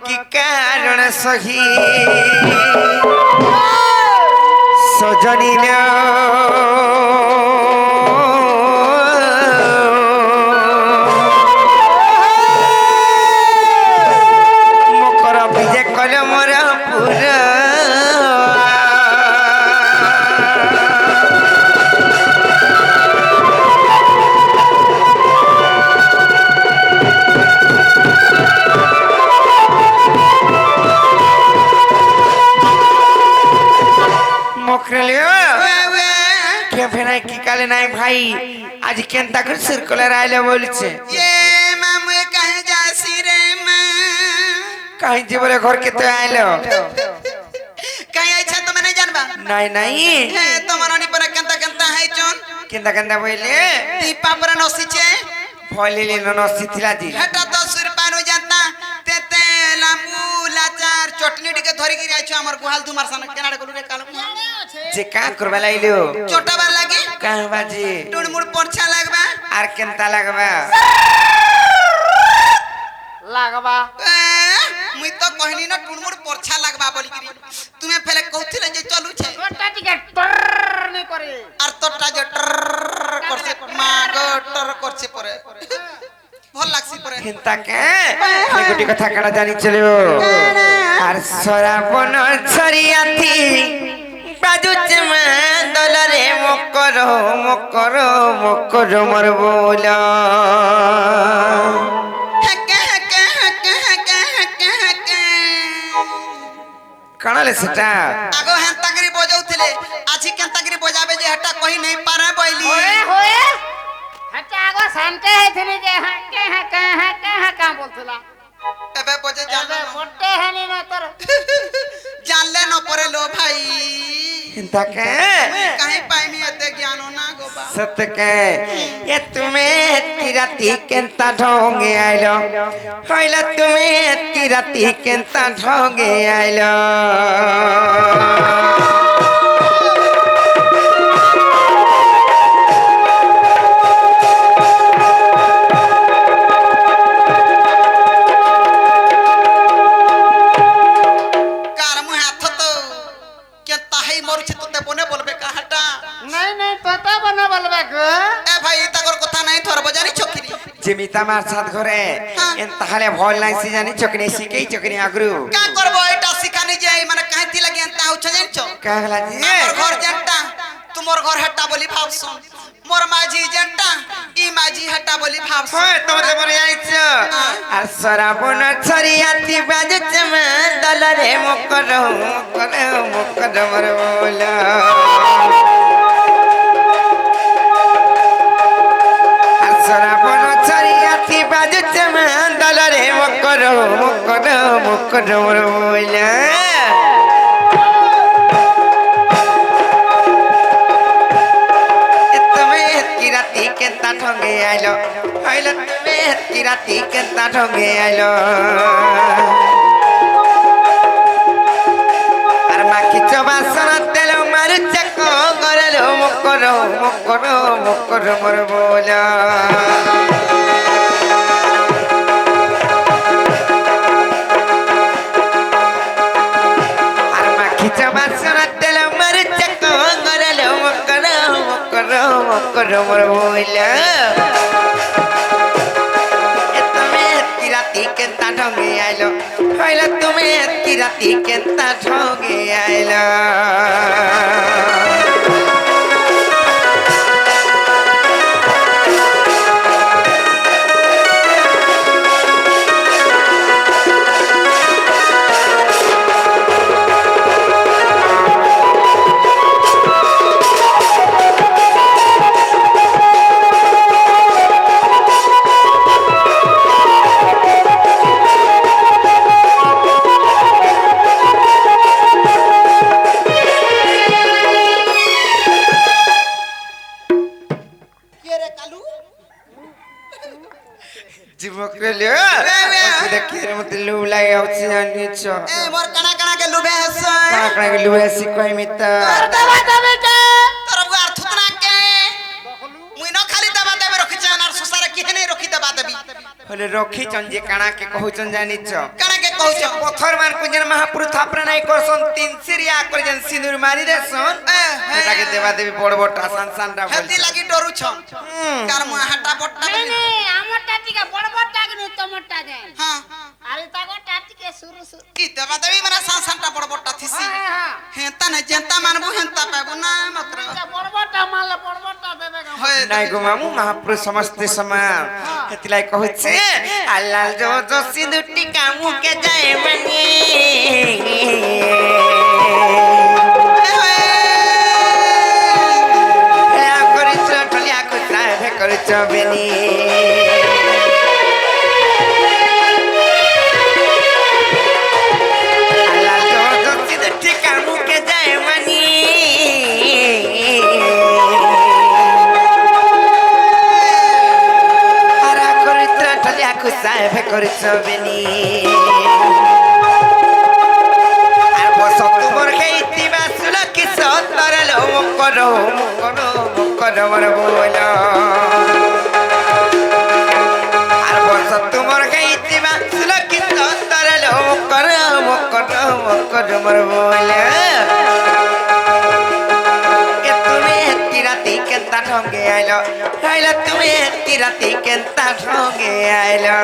কি কারণ সহি সজনিল মকর বিজে কল মোর পুরা কি কালে নাই ভাই আজ কেনতা করে সিরকুলার আইলে বলছে ये मामू कहे जासी रे मां কাই যে বলে ঘর কেতে আইলো कहे अच्छा तो मैं नहीं जानबा নাই নাই हे तो मननी पर केंता केंता है चोन কেনতা কেনতা বইলে दीपा पर नसीचे ভলিলি ননসি থিলা জি हेटा तो सुर पानो जानता तेते लामू लाचार चटनी टिके धरि गिरी आइछो हमर गुहाल तुमार सन केनाडे गलु रे कालम যে কা করবা লাইলো छोटा बार लागे কা বাজি टुणमुड़ पोरछा लागबा আর কেনতা লাগবা লাগবা मुई तो कहनी ना टुणमुड़ पोरछा लागबा बोली गिरी तुमे फेले कहथिले जे चलू छे তোরটা টিকে টর নি করে আর তোরটা যে टर करছে मा गो टर करছে পরে ভাল লাগছে পরে কেনতা কে এগুটি কথা কাটা জানি চলিও আর সরাবন ছরিয়াথি বাজুছে মা দলরে মকর মকর মকর মোর বোলা হকে হকে হকে হকে হকে হকে কানালে সেটা আগো হেন্তাগিরি বজাউଥିଲେ আজি কেন্তাগিরি বজাবে যে হেটা কহি নাই পারে বইলি ওয়ে হোয়ে হাটা আগো শান্তে হেথিনি যে হাকে হাকে হাকে হাকা বলছিলা এবে বজে এবে জানলে মোটে হেনি না তোর জানলে ন পরে লো ভাই কেনতা কে কাহে পাইমি এতে জ্ঞান না গো বা সতকে এ তুমি কি রাতি কেনতা ঢঙ্গে আইলো হইলা তুমি কি রাতি কেনতা ঢঙ্গে আইলো কার মু হাত তো কে তাহাই মরছে তোতে বনে বলবে কাহাটা নাই নাই তোতা বনা বলবে গো এ ভাই তাকর কথা নাই তোর বজানি চকিরি যেমিতা মার সাথ ঘরে এন তাহলে ভল নাই সে জানি চকনি শিখেই চকনি আগরু কা করব এটা শিখানি যে মানে কাহিতি লাগি এন্তা হচ্ছে জানছো কাহলা জি আমার ঘর যেটা তোমার ঘর হেটা বলি ভাবছন মোর মাঝি যেটা ই মাঝি হেটা বলি ভাবছন হয় তোমাদের মনে আইছো আর সরাবন ছরিয়াতি বাজুছে মা দলরে মকর মকর মকর মোর বোলা আর সরাবন ছরিয়াতি বাজুছে মা দলরে মকর মকর মকর মোর বোলা রাতি কেনতা ঠঙ্গে আইলো হইল তুমি কি রাতি কেনতা ঠঙ্গে আইলো আর মাখিছ বাসন তেল মারুছে করেলো মকর মকর মকর মোর বোলা আর মাখিছ বাসন তেল মারুছে করেলো মকর মকর মকর মোর বোলা তুমি কি রাতি কেনতা ঢঙ্গে আইলো হইল তুমি কি রাতি কেনতা ঢঙ্গে আইলো যুবক রে দেখি মতে লু লাগে আছে জানিছ এ মোর কানা কানা কে লুবে হস কাকড়া কে লু আসি কই মিতা তোর দেবা দেবে কে তোর বুয়ার থুতনা কে মুই ন খালি দেবা দেবে রখিছ আর সুসারে কি হেনে রখি দেবা দেবি হলে রখি চন যে কানা কে কহুচন জানিছ কানা কে কହୁছ পথর মান কুঞ্জন মহাপুরু থাপনা নাই করছন তিন সিরিয়া করে যেন সিঁদুর মারি দেছন এটাকে দেবা দেবী বড় বড় টাসান সানটা হেতি বলছে লাগি ডরুছ কার মু হাটা বট্টা নেই নেই আমারটা টিকা বড় বড়টা কিন্তু তোমারটা দেন হ্যাঁ আরে তাগোটা টিকে শুরু শুরু কি দেবা দেবী মানে সানটা বড় বট্টা থিসি হ্যাঁ হেতা না জেতা মানবু হেতা পাবো না মাত্র বড় বড়টা মারলে বড় বড়টা দেবে গো। হয় নাই গো মামু মহাপুরু সমস্তে সমান হেতিলাই কহছে আল্লাহ যো যো সিঁদুর টিকা মুকে যায় মানে করিছ ঠলিয়া কুত্রা ভে করিছ বেনি আল্লাহ যো যো সিঁদুর টিকা মুকে যায় মানে আরা করিত্র ঠলিয়া কুত্রা ভে করিছ বেনি আর বস তোমার খাইতিবা সুল কি সতর লো করো মর বল আর বস তোমার খাইতিবা সুল কি সতর লো করো মর বল এ তুমি এতি রাতি কেনতা ঠঙ্গে আইলো তুমি এতি রাতি কেনতা ঠঙ্গে আইলো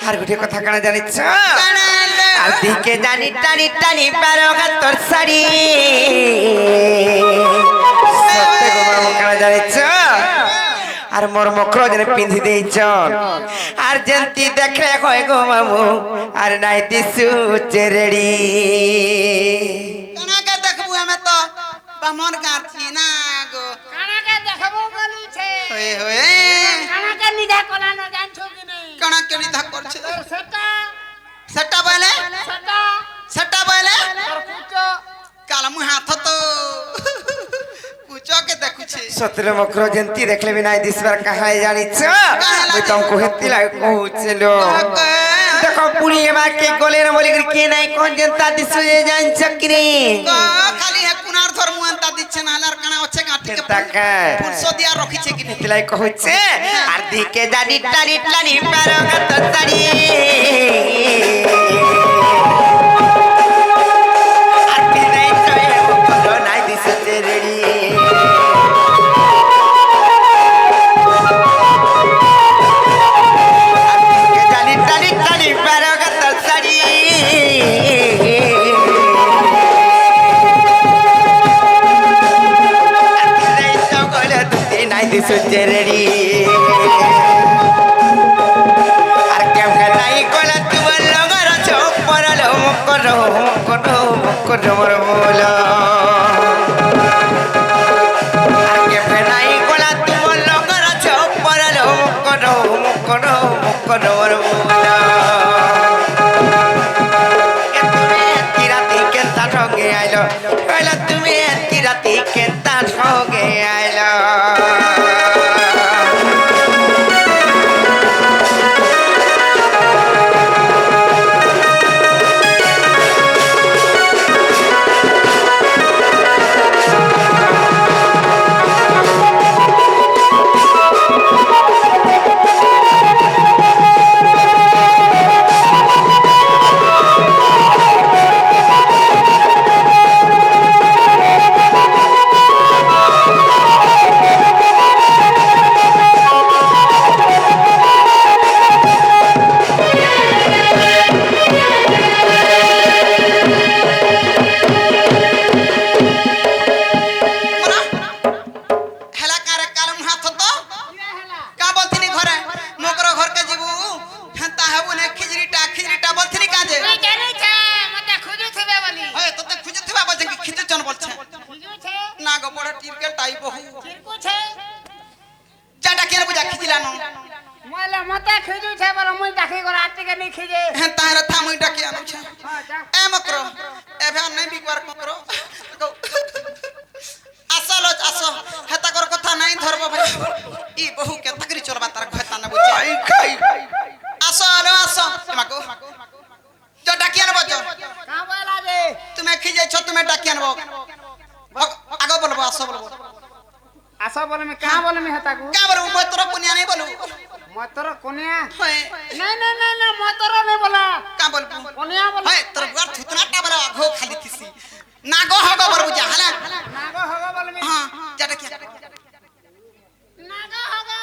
আর গোটে কথা কানা জানিছ আর দিকে জানি টানি টানি বারো তোর শাড়ি সত্যি গো মামু কানা জানিছ আর মোর মকর যেন পিন্ধি দেইছ আর যেমতি দেখলে হয় গো মামু আর নাই দিছু চেরেড়ি কানাকে দেখবু আমি তো বামন গাছি না গো কানাকে দেখাবো বলিছে হয়ে হয়ে কানাকে নিধা করানো জানছো কি নেই কানাকে নিধা করছে তোর সেটা সেটা বলে সেটা সেটা বলে তোর কুচো কাল মু হাত তো কুচকে দেখুছে সত্যি মকর যেমতি দেখলে বি নাই দিছবার কাহাই জানিছ ওই তমকু হেতি লাগে কহুছিল দেখো পুরি এবার কে গলে না বলি কে নাই কোন যেনতা দিছু যে জানছ কি রে খালি হে কুনার ধর মুয়ান্তা দিচ্ছে না আর কানা হচ্ছে গাঠিকে তাকে ফুলসো দিয়া রখিছে কি হেতিলাই কহুছে আর দিকে জানি টানি টানি বারো তোর শাড়ি আর বিদায় চয়ে মকর নাই দিছু চেরেড়ি জানি টানি টানি বারো তোর শাড়ি নাই দিছু চেরেড়ি আর কেম নাই কলা তোমার লগর চোখ পড়ল মকর মর বল আর কেম নাই কলা তোমার লগর চোখ পড়ল মকর মর বল তুমি এতি রাতি কেনতা ঠগে আইলো তুমি এতি রাতি কেনতা ঠগে আইলো मते खिजु छे पर मुई देखि कर आटी के नहीं खिजे हैं तारे था मुई डाकी आनु छे हां जा ए मकरो ए भ्या नहीं बिकवार करो आसो हेता कर कथा नहीं धरबो भाई ई बहु के तकरी चोरबा तार खता न बुझे आई खाई आसो माको जो डाकी आनबो जो का बोला जे तुम्हें खिजे छ तुम्हें डाकी आनबो आगो बोलबो आसो बोलबो आशा बोले में का बोले में हता को का बोलबो मैं तोरा पुनिया नहीं बोलू मतरो कोनिया होय नहीं मतरो नहीं बोला का बोलबो कोनिया बोला होय तोर घर थुतना टा बोला आगो खाली थिसी नागो होगो बोलबो जा हला नागो होगा बोले में हां जा डाकी नागो होगा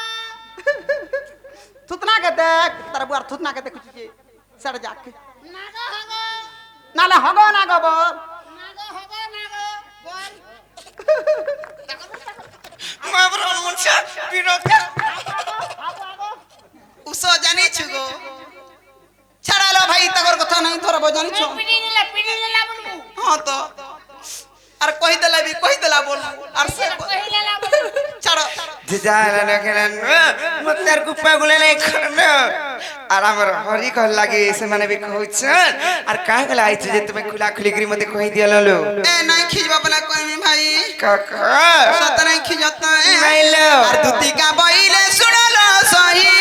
थुतना के देख तार बुआर थुतना के देख छी सड़ जाके नागो होगा नाला होगो नागो बोल नागो होगा नागो बोल माबरो मुनसा बिरोध उसो जानी छुगो छड़ा लो भाई तगर कथा नहीं धरबो जानी छु पिनी नेला बोलू हां तो अरे कहि देला बोल अर से कहिला बोलू छड़ो जिजाला न केलन मतार को पागले नहीं करना আর আমার হরি কল লাগে এসে মানে বি কইছ আর কাই গলা আইছ যে তুমি খুলা খুলি করি মতে কই দিয়ালো ए नहीं खिजबा बना कोई में भाई কাকা सत नहीं खिजता ए नाइलो और दुती का बइले सुनलो सही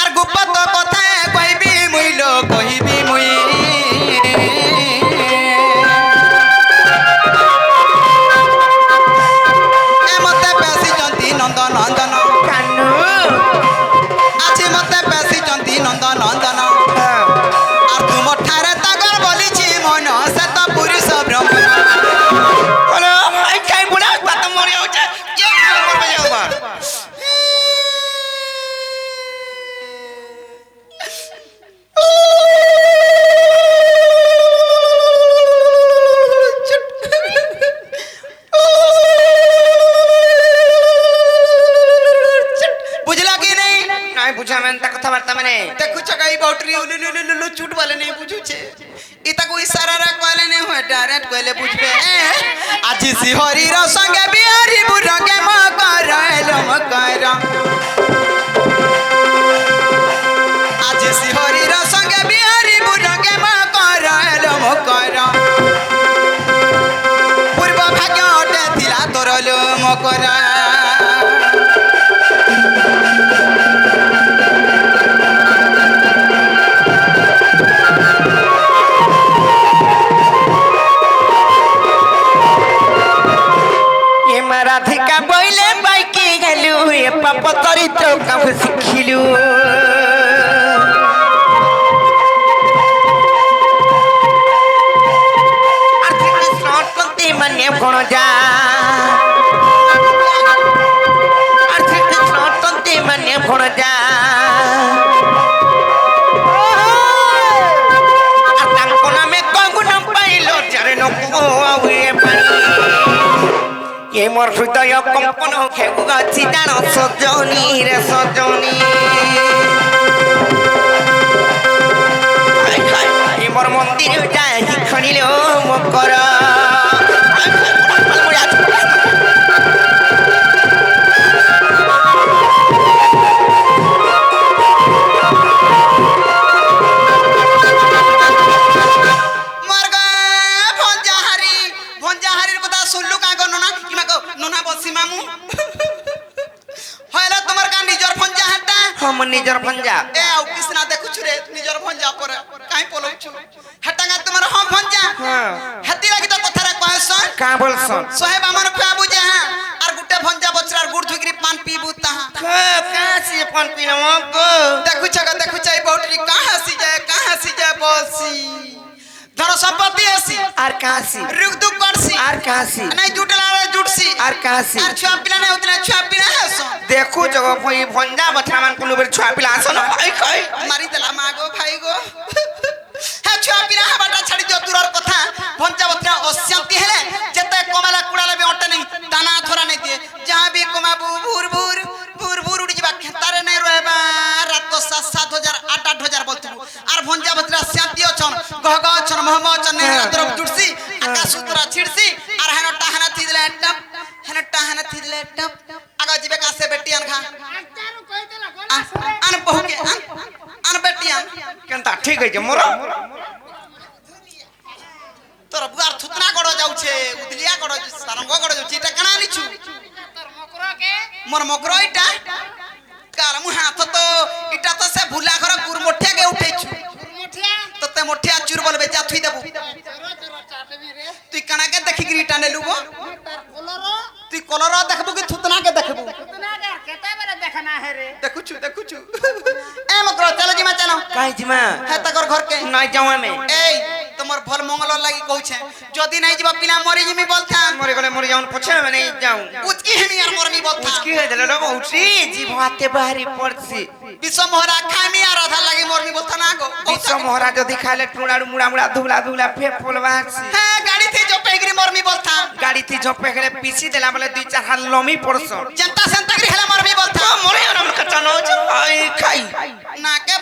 और गुप्त कथा कहिबी मुइलो कहिबी मुई ए मते पैसी जंती नंदन नंदन কানু आछि मते पैसी जंती नंदन नंदन আর তুমর ঠারে তাগর বলিছি মন সে তো পুরুষ ব্রহ্মণ হলো আই কাই বুড়া বাত মরে হচ্ছে কে মরবে যাওবা বুঝলা কি নাই নাই বুঝা মেন তা কথা বার্তা মানে দেখু চকাই বাউটরি উলুলুলুলু চুট বলে নেই বুঝুছে ইতা কো ইশারা রা কইলে নেই হয় ডাইরেক্ট কইলে বুঝবে আজি সিহরির সঙ্গে বিহারি বুরঙ্গে মকরাইল মকরা আজি সিহরির সঙ্গে বিহারি বুরঙ্গে মকরাইল মকরা পূর্ব ভাগ্য ওটে থিলা তোরল মকরা এ রাধিকা বইলে বাইকে গেলু এ পাপ চরিত্র কাম শিখিলু আর কৃষ্ণ কন্তে মানে ভণ যা আর কৃষ্ণ কন্তে মানে ভণ যা আর তাঙ্ক নামে কগুণ পাইল যারে নকো আউয়ে পাই এ মোর হৃদয় কম্পন খেগু গাছি দাঁড় সজনী রে সজনী এ মোর মন্দির যাই খনিল মকর ভঞ্জাহারির কথা শুনলু কাগো ননা কিমা কো ননা বসি মামু হয়লা তোমার কা নিজর ভঞ্জাহারটা হম নিজর ভঞ্জা এ আউ কৃষ্ণা দেখুছু রে নিজর ভঞ্জা পরে কাই পলউছু হেটাঙ্গা তোমার হম ভঞ্জা হ্যাঁ হেতি লাগি তো কথারে কয়ছ কা বলছন সোহেব আমার খুয়া বুঝা আর গুটে ভঞ্জা বছরার গুড় ধুইকরি পান পিবু তাহা কাছি পান পিন মগো দেখুছ এই বউটি কা হাসি যায় বলছি ধর সম্পত্তি আসি আর কাছি রুক দুক করছি আর কাছি নাই জুটলা জুটছি আর কাছি আর ছুয়া পিলা নাই উতনা ছুয়া পিলা হাসো দেখু জগ ভই ভঞ্জা বথা মান কুলু বের ছুয়া পিলা আসন কই কই মারি দেলা মা গো ভাই গো হ্যাঁ ছুয়া পিলা হাবাটা ছাড়ি দিও দূরর কথা ভঞ্জা বথা অশান্তি হেলে যেতে কমালা কুড়ালে বে অটে নাই দানা থরা নাই দিয়ে যাহা বি কমাবু ভুর ভুর ভুর ভুর উড়ি যাবা খেতারে নাই রহবা রাত 7,000 8,000 বলতু আর ভঞ্জা বথা শান্তি অছন গহ গহ অছন মহম অছন নেহরা তরফ জুড়ছি আকাশ উতরা ছিড়ছি আর হেনটা হেনা থিদলে টপ আগা জিবে কাছে বেটি আনখা ঠিক আছে মোর তোর বুয়ার থুতনা গড় যাউছে উদলিয়া গড় সারঙ্গ গড় যাউছে এটা কানা আনিছু তোর মকরকে মোর মকর এটা কাল মু হাত তো এটা তো সে ভুলা ঘর গুর মোঠিয়া কে উঠেছু মুঠিয়া তোতে মোঠিয়া চুর বলবে যা থুই দেবু চোর চোর চাটবি রে তুই কানাকে দেখি গিরি টানে লুগো তার কলর তুই কলর দেখবু কি থুতনা কে দেখবু কিতনা কে কেতে বেরে দেখনা হে রে দেখুছু দেখুছু এ মকর চলো জিমা চলো কাই জিমা হ্যাঁ তাকর ঘর কে নাই যাও আমি এই তোমার ভাল মঙ্গল লাগি কইছে যদি নাই ଯିବା পিলা মরি জিমি বলতা মরে গলে মরে যাও পছে আমি নাই যাও উচকি হেমি আর মরমি বলতা উচকি হয়ে গেল রে উঠি জিভ হাতে বাহারি পড়ছি বিশ্ব মহারা খামি আর আধা লাগি মরমি বলতা না গো বিশ্ব মহারাজ যদি খাইলে টুড়াড়ু মুড়া মুড়া ধুলা ধুলা ফে ফল বাহারছি হ্যাঁ গাড়ি থে জপেগিরি মরমি বলতা গাড়ি থি ঝপে গেলে পিছি দেলা বলে দুই চার হাত লমি পড়ছ জেন্তা সেন্তা গিরি হেলা মরমি বলতা মরে আমার কাটা নজ আই খাই না কে